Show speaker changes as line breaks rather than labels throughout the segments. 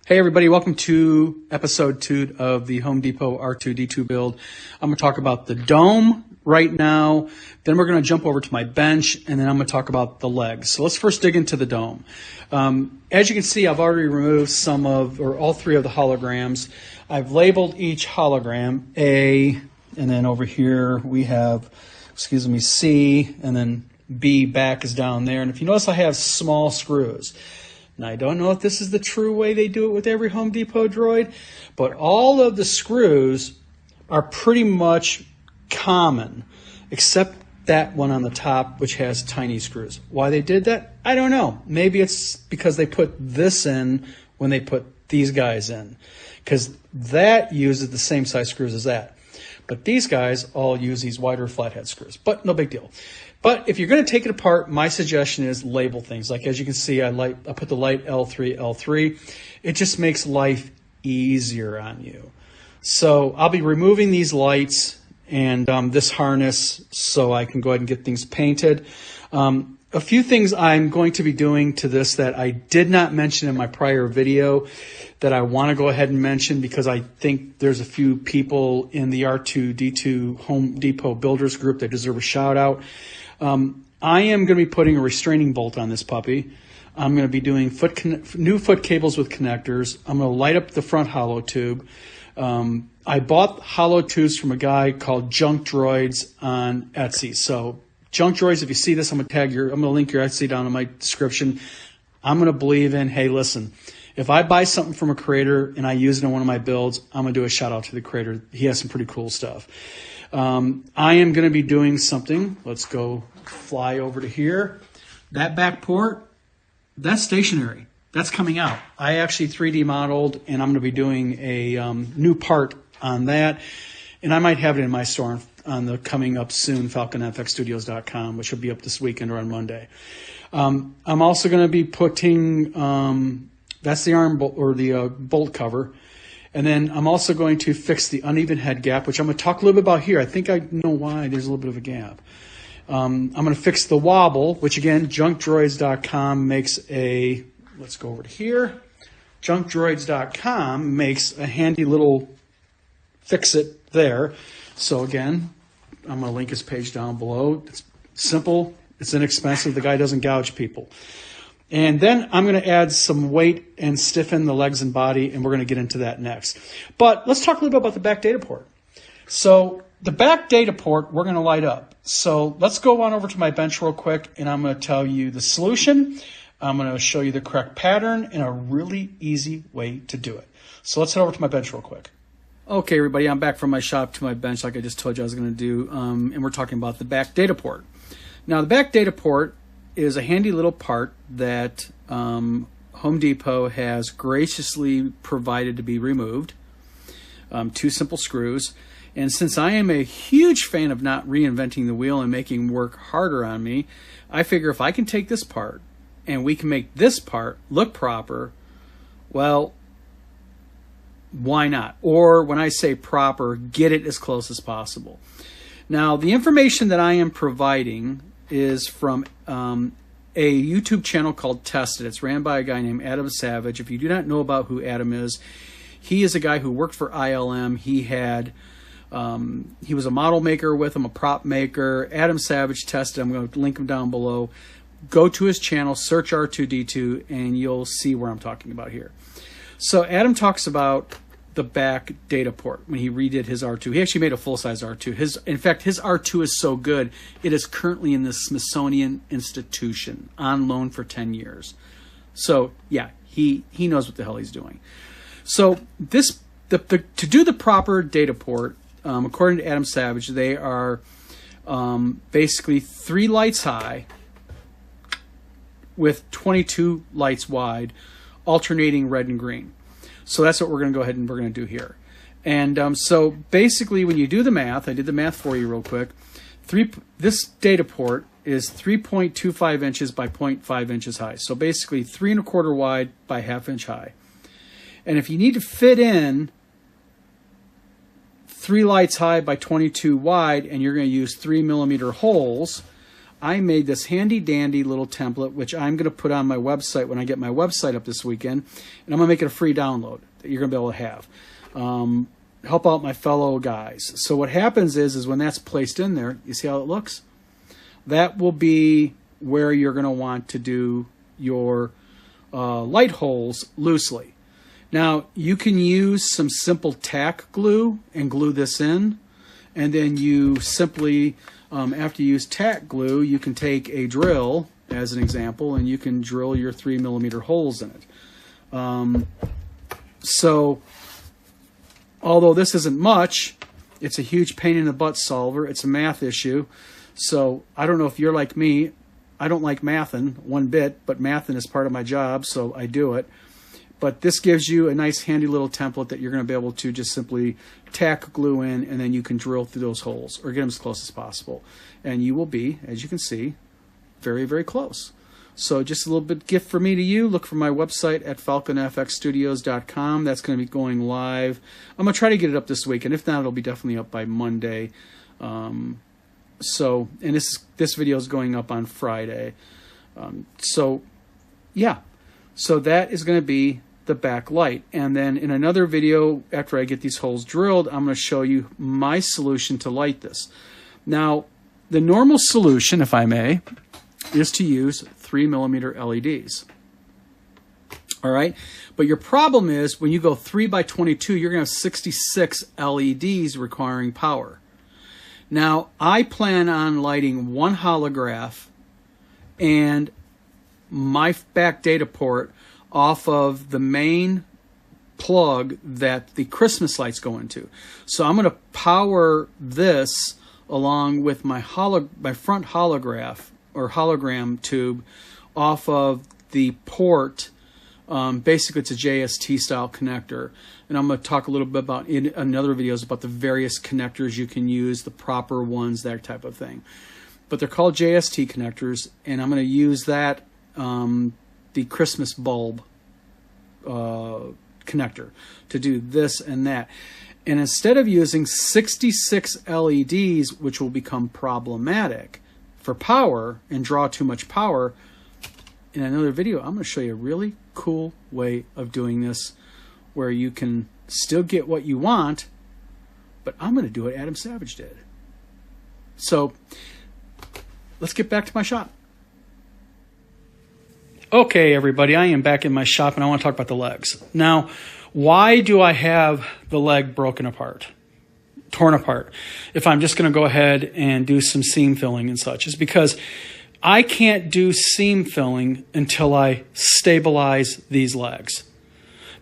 Hey everybody, welcome to episode 2 of the Home Depot R2D2 build. I'm going to talk about the dome right now, then we're going to jump over to my bench, and then I'm going to talk about the legs. So let's first dig into the dome. As you can see, I've already removed all three of the holograms. I've labeled each hologram A, and then over here we have, C, and then B back is down there. And if you notice, I have small screws. Now, I don't know if this is the true way they do it with every Home Depot droid, but all of the screws are pretty much common, except that one on the top, which has tiny screws. Why they did that, I don't know. Maybe it's because they put this in when they put these guys in, because that uses the same size screws as that. But these guys all use these wider flathead screws, but no big deal. But if you're going to take it apart, my suggestion is label things. Like, as you can see, I put the light L3, L3. It just makes life easier on you. So I'll be removing these lights and this harness so I can go ahead and get things painted. A few things I'm going to be doing to this that I did not mention in my prior video that I want to go ahead and mention, because I think there's a few people in the R2D2 Home Depot Builders group that deserve a shout out. I am going to be putting a restraining bolt on this puppy. I'm going to be doing new foot cables with connectors. I'm going to light up the front hollow tube. I bought Holotubes from a guy called Junk Droids on Etsy. So Junk Droids, if you see this, I'm going to link your Etsy down in my description. I'm going to believe in, hey, listen, if I buy something from a creator and I use it in one of my builds, I'm going to do a shout out to the creator. He has some pretty cool stuff. I am going to be doing something. Let's go fly over to here. That back port, that's stationary. That's coming out. I actually 3D modeled, and I'm going to be doing a new part on that. And I might have it in my store on the coming up soon, FalconFXstudios.com, which will be up this weekend or on Monday. I'm also going to be putting, that's the arm bolt, or the bolt cover. And then I'm also going to fix the uneven head gap, which I'm going to talk a little bit about here. I think I know why there's a little bit of a gap. I'm going to fix the wobble, which again, junkdroids.com makes a, let's go over to here. Junkdroids.com makes a handy little fix it there. So again, I'm going to link his page down below. It's simple. It's inexpensive. The guy doesn't gouge people. And then I'm going to add some weight and stiffen the legs and body, and we're going to get into that next. But let's talk a little bit about the back data port. So the back data port, we're going to light up. So let's go on over to my bench real quick, and I'm going to tell you the solution. I'm going to show you the correct pattern and a really easy way to do it. So let's head over to my bench real quick. Okay, everybody, I'm back from my shop to my bench like I just told you I was going to do, and we're talking about the back data port. Now, the back data port is a handy little part that Home Depot has graciously provided to be removed. 2 simple screws. And since I am a huge fan of not reinventing the wheel and making work harder on me, I figure if I can take this part and we can make this part look proper, well, why not? Or when I say proper, get it as close as possible. Now, the information that I am providing is from a YouTube channel called Tested. It's ran by a guy named Adam Savage. If you do not know about who Adam is, he is a guy who worked for ILM. He was a model maker with him, a prop maker. Adam Savage Tested. I'm going to link him down below. Go to his channel, search R2D2, and you'll see where I'm talking about here. So Adam talks about the back data port when he redid his R2. He actually made a full-size R2. In fact, his R2 is so good, it is currently in the Smithsonian Institution on loan for 10 years. So yeah, he knows what the hell he's doing. So to do the proper data port, according to Adam Savage, they are basically 3 lights high with 22 lights wide, alternating red and green. So that's what we're going to go ahead and we're going to do here. And so basically when you do the math, I did the math for you real quick. This data port is 3.25 inches by 0.5 inches high. So basically 3 1/4 wide by 1/2 inch high. And if you need to fit in 3 lights high by 22 wide, and you're going to use 3 millimeter holes, I made this handy dandy little template, which I'm going to put on my website when I get my website up this weekend, and I'm going to make it a free download that you're going to be able to have. Help out my fellow guys. So what happens is when that's placed in there, you see how it looks? That will be where you're going to want to do your light holes loosely. Now, you can use some simple tack glue and glue this in, and then you simply, after you use tack glue, you can take a drill, as an example, and you can drill your 3mm holes in it. So, although this isn't much, it's a huge pain in the butt solver. It's a math issue. So, I don't know if you're like me. I don't like mathing one bit, but mathing is part of my job, so I do it. But this gives you a nice handy little template that you're going to be able to just simply tack glue in, and then you can drill through those holes or get them as close as possible. And you will be, as you can see, very, very close. So just a little bit gift for me to you. Look for my website at falconfxstudios.com. That's going to be going live. I'm going to try to get it up this week, and if not, it'll be definitely up by Monday. And this video is going up on Friday. Yeah. So that is going to be the back light. And then in another video, after I get these holes drilled, I'm going to show you my solution to light this. Now, the normal solution, if I may, is to use 3mm LEDs. All right? But your problem is when you go 3x22, you're going to have 66 LEDs requiring power. Now, I plan on lighting one holograph and my back data port off of the main plug that the Christmas lights go into. So I'm going to power this along with my front holograph or hologram tube off of the port. Basically, it's a JST style connector. And I'm going to talk a little bit about in other videos about the various connectors you can use, the proper ones, that type of thing. But they're called JST connectors, and I'm going to use that the Christmas bulb connector to do this and that. And instead of using 66 LEDs, which will become problematic for power and draw too much power, in another video, I'm going to show you a really cool way of doing this where you can still get what you want, but I'm going to do what Adam Savage did. So let's get back to my shop. Okay, everybody, I am back in my shop, and I want to talk about the legs. Now, why do I have the leg broken apart, torn apart, if I'm just going to go ahead and do some seam filling and such? Is because I can't do seam filling until I stabilize these legs.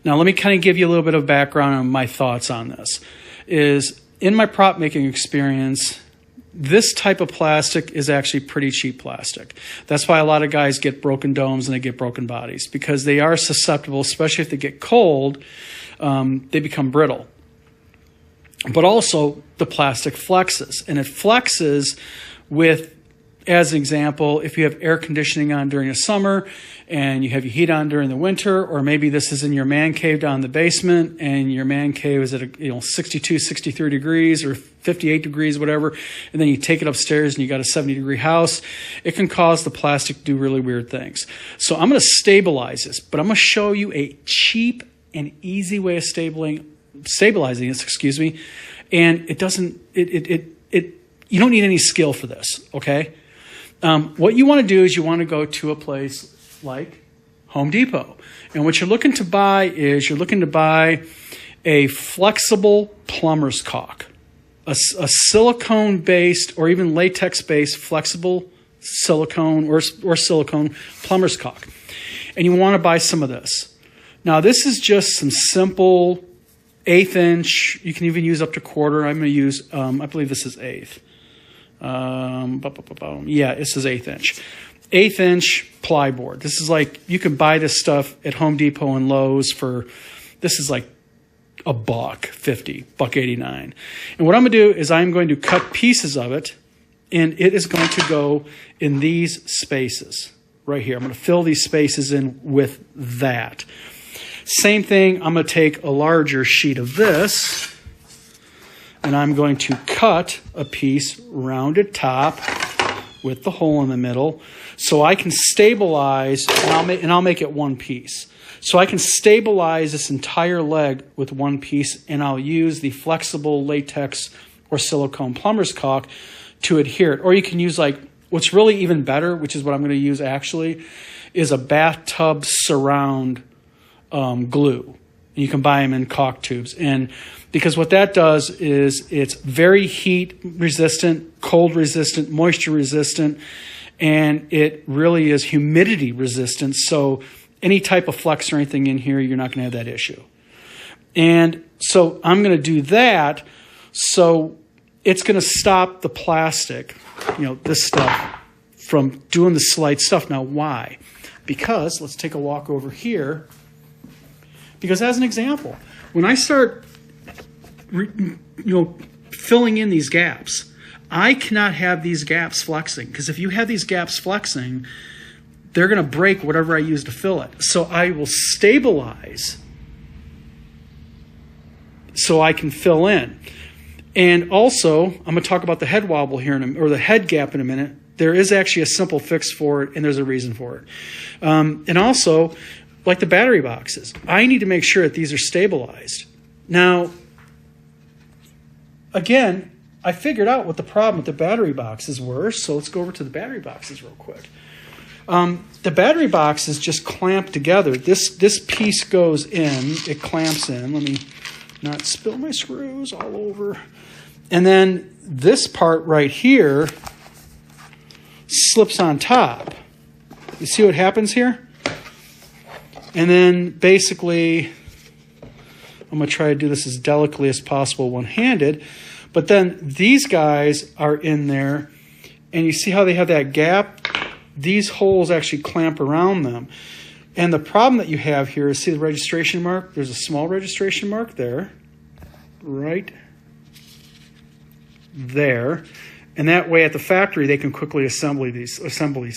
Now, let me kind of give you a little bit of background on my thoughts on this. Is in my prop making experience, this type of plastic is actually pretty cheap plastic. That's why a lot of guys get broken domes and they get broken bodies, because they are susceptible, especially if they get cold, they become brittle. But also the plastic flexes, and it flexes with, as an example, if you have air conditioning on during the summer and you have your heat on during the winter, or maybe this is in your man cave down in the basement and your man cave is at 62, 63 degrees or 58 degrees, whatever, and then you take it upstairs and you got a 70-degree house, it can cause the plastic to do really weird things. So I'm going to stabilize this, but I'm going to show you a cheap and easy way of stabilizing this, and it doesn't, you don't need any skill for this, okay? What you want to do is you want to go to a place like Home Depot. And what you're looking to buy is a flexible plumber's caulk, a silicone-based or even latex-based flexible silicone or silicone plumber's caulk. And you want to buy some of this. Now, this is just some simple 1/8 inch. You can even use up to 1/4. I'm going to use, I believe this is 1/8. Yeah, this is 1/8 inch. 1/8 inch plyboard. This is like, you can buy this stuff at Home Depot and Lowe's for, this is like $1.50, $1.89. And what I'm going to do is I'm going to cut pieces of it, and it is going to go in these spaces right here. I'm going to fill these spaces in with that. Same thing, I'm going to take a larger sheet of this, and I'm going to cut a piece rounded top with the hole in the middle, so I can stabilize, and I'll make it one piece. So I can stabilize this entire leg with one piece, and I'll use the flexible latex or silicone plumber's caulk to adhere it. Or you can use, like, what's really even better, which is what I'm going to use actually, is a bathtub surround glue. You can buy them in caulk tubes. And because what that does is it's very heat resistant, cold resistant, moisture resistant, and it really is humidity resistant. So any type of flex or anything in here, you're not going to have that issue. And so I'm going to do that. So it's going to stop the plastic, this stuff, from doing the slight stuff. Now, why? Because, let's take a walk over here. Because as an example, when I start, filling in these gaps, I cannot have these gaps flexing. Because if you have these gaps flexing, they're going to break whatever I use to fill it. So I will stabilize so I can fill in. And also, I'm going to talk about the head wobble here, or the head gap in a minute. There is actually a simple fix for it, and there's a reason for it. And also, like the battery boxes, I need to make sure that these are stabilized. Now, again, I figured out what the problem with the battery boxes were, so let's go over to the battery boxes real quick. The battery boxes just clamp together. This piece goes in, it clamps in. Let me not spill my screws all over. And then this part right here slips on top. You see what happens here? And then basically, I'm going to try to do this as delicately as possible one-handed. But then these guys are in there, and you see how they have that gap? These holes actually clamp around them. And the problem that you have here is, see the registration mark? There's a small registration mark there, right there. And that way at the factory, they can quickly assemble these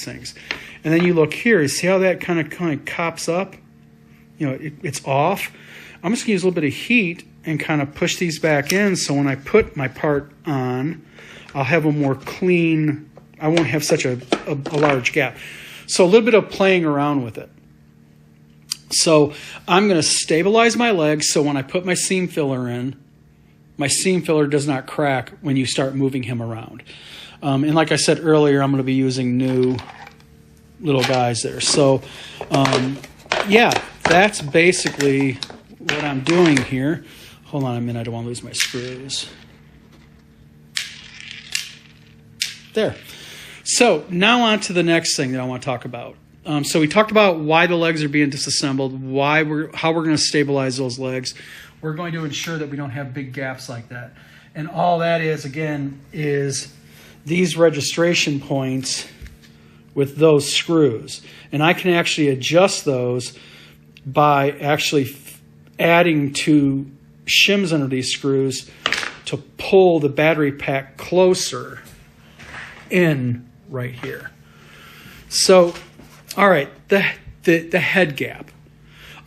things. And then you look here, you see how that kind of cops up? It's off. I'm just going to use a little bit of heat and kind of push these back in, so when I put my part on, I'll have a more clean, I won't have such a large gap. So a little bit of playing around with it. So I'm going to stabilize my legs, so when I put my seam filler in, my seam filler does not crack when you start moving him around. And like I said earlier, I'm going to be using new little guys there. So yeah, that's basically what I'm doing here. Hold on a minute, I don't want to lose my screws. There. So now on to the next thing that I want to talk about. So we talked about why the legs are being disassembled, how we're going to stabilize those legs. We're going to ensure that we don't have big gaps like that. And all that is, again, is these registration points with those screws. And I can actually adjust those by actually adding two shims under these screws to pull the battery pack closer in right here. So, all right, the head gap.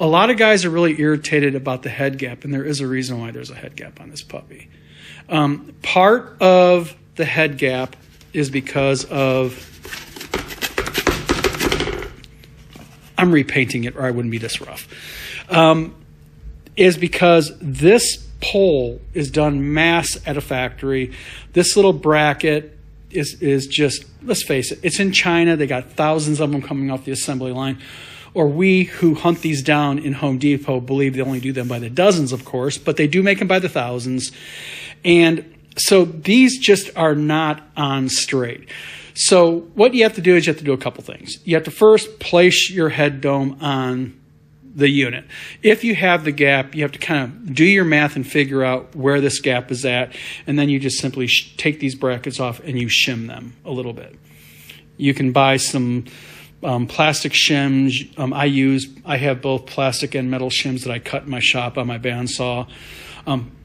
A lot of guys are really irritated about the head gap, and there is a reason why there's a head gap on this puppy. Part of the head gap is because of, I'm repainting it or I wouldn't be this rough, is because this pole is done mass at a factory. This little bracket is just, let's face it, it's in China. They got thousands of them coming off the assembly line. Or we who hunt these down in Home Depot believe they only do them by the dozens, of course, but they do make them by the thousands. And so these just are not on straight. So what you have to do is you have to do a couple things. You have to first place your head dome on the unit. If you have the gap, you have to kind of do your math and figure out where this gap is at, and then you just simply take these brackets off and you shim them a little bit. You can buy some plastic shims. I have both plastic and metal shims that I cut in my shop on my bandsaw.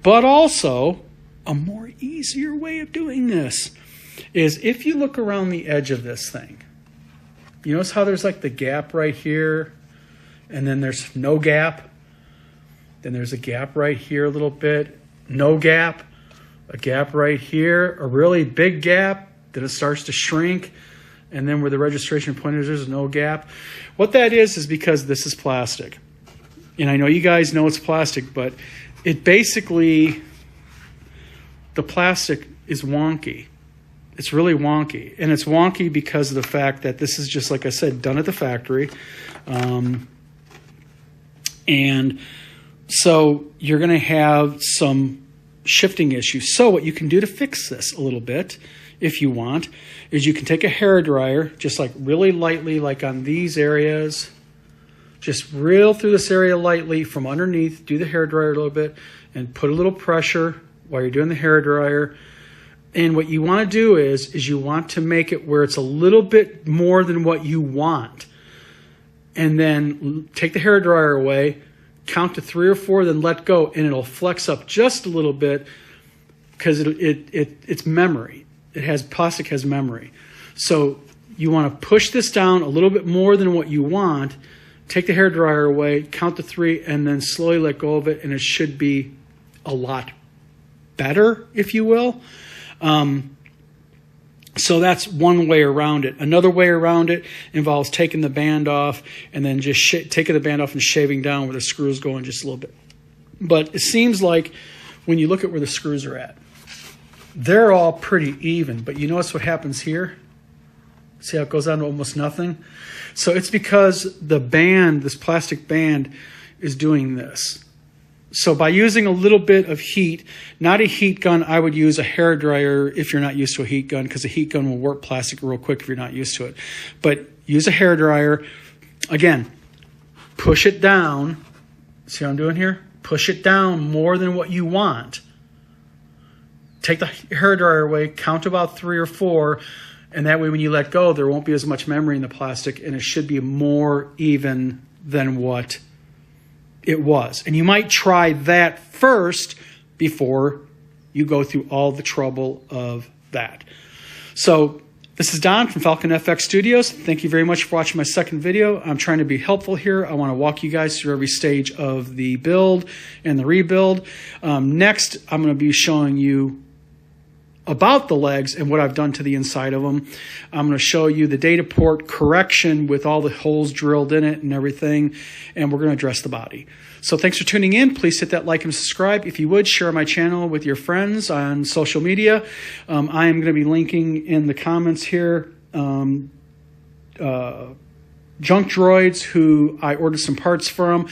But also, a more easier way of doing this is if you look around the edge of this thing, you notice how there's like the gap right here, and then there's no gap. Then there's a gap right here a little bit, no gap, a gap right here, a really big gap, then it starts to shrink, and then where the registration point is, there's no gap. What that is because this is plastic. And I know you guys know it's plastic, but it basically, the plastic is wonky. It's really wonky. And it's wonky because of the fact that this is just, like I said, done at the factory. And so you're going to have some shifting issues. So what you can do to fix this a little bit, if you want, is you can take a hairdryer, just like really lightly, like on these areas, just reel through this area lightly from underneath, do the hairdryer a little bit, and put a little pressure while you're doing the hairdryer. And what you want to do is you want to make it where it's a little bit more than what you want. And then take the hairdryer away, count to 3 or 4, then let go, and it'll flex up just a little bit because it's memory. Plastic has memory. So you want to push this down a little bit more than what you want, take the hairdryer away, count to 3, and then slowly let go of it, and it should be a lot better, if you will. So that's one way around it. Another way around it involves taking the band off and then just taking the band off and shaving down where the screws go in just a little bit. But it seems like when you look at where the screws are at, they're all pretty even. But you notice what happens here? See how it goes down to almost nothing? So it's because the band, this plastic band, is doing this. So by using a little bit of heat, not a heat gun, I would use a hairdryer if you're not used to a heat gun, because a heat gun will warp plastic real quick if you're not used to it. But use a hairdryer. Again, push it down. See what I'm doing here? Push it down more than what you want. Take the hairdryer away, count about 3 or 4, and that way when you let go, there won't be as much memory in the plastic, and it should be more even than what it was. And you might try that first before you go through all the trouble of that. So this is Don from Falcon FX Studios. Thank you very much for watching my second video. I'm trying to be helpful here. I want to walk you guys through every stage of the build and the rebuild. Next, I'm going to be showing you about the legs and what I've done to the inside of them. I'm going to show you the data port correction with all the holes drilled in it and everything, and we're going to address the body. So thanks for tuning in. Please hit that like and subscribe. If you would, share my channel with your friends on social media. I am going to be linking in the comments here Junk Droids, who I ordered some parts from,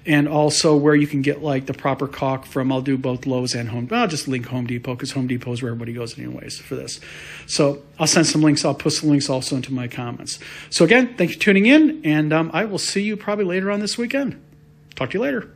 and also where you can get like the proper caulk from. I'll do both Lowe's and Home. I'll just link Home Depot because Home Depot is where everybody goes anyways for this. So I'll send some links. I'll put some links also into my comments. So again, thank you for tuning in, and I will see you probably later on this weekend. Talk to you later.